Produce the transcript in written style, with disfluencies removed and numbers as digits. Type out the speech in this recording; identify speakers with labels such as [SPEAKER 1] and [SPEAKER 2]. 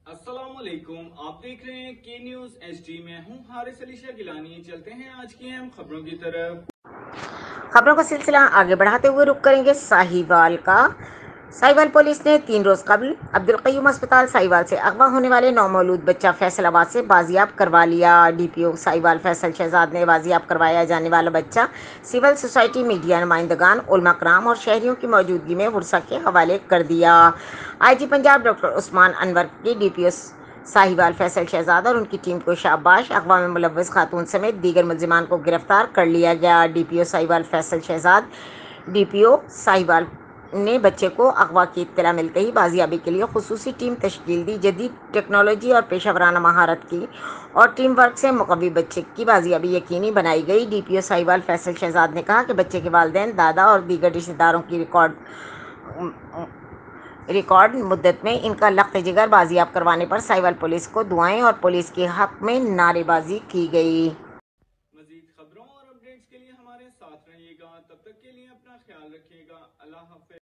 [SPEAKER 1] अस्सलामुअलैकुम, आप देख रहे हैं के न्यूज HD में हूं हारिस अली शाह गिलानी। चलते हैं आज की अहम खबरों की तरफ।
[SPEAKER 2] खबरों का सिलसिला आगे बढ़ाते हुए रुक करेंगे साहिवाल का। साहिवाल पुलिस ने 3 रोज कबल अब्दुल क़य्यूम अस्पताल साहिवाल से अगवा होने वाले नौमौलूद बच्चा फैसलाबाद से बाजियाब करवा लिया। DPO साहिवाल फैसल शहजाद ने बाजियाब करवाया जाने वाला बच्चा सिविल सोसाइटी, मीडिया नुमाइंदगान, उलमा कराम और शहरियों की मौजूदगी में वर्सा के हवाले कर दिया। IG पंजाब डॉक्टर उस्मान अनवर की DPO साहिवाल फैसल शहजाद और उनकी टीम को शाबाश। अगवा में मुलव्वस खातून समेत दीगर मुल्जिमान को गिरफ्तार कर लिया गया। DPO साहिवाल फैसल शहजाद DPO साहिवाल ने बच्चे को अगवा की इत्तला मिलते ही बाजियाबी के लिए खुसूसी टीम तश्कील दी। जदीद टेक्नोलॉजी और पेशावराना महारत की और टीम वर्क से मुकव्वी बच्चे की बाजियाबी यकीनी बनाई गई। DPO साहिवाल फैसल शहजाद ने कहा कि बच्चे के वालिदैन, दादा और दीगर रिश्तेदारों की रिकॉर्ड मुद्दत में इनका लख्त जिगर बाजियाब करवाने पर साहिवाल पुलिस को दुआएं और पुलिस के हक में नारेबाजी की गई।
[SPEAKER 1] मजीद खबरों और अपडेट्स के लिए हमारे साथ रहिएगा। तब तक के लिए अपना ख्याल रखिएगा। अल्लाह हाफ़िज़।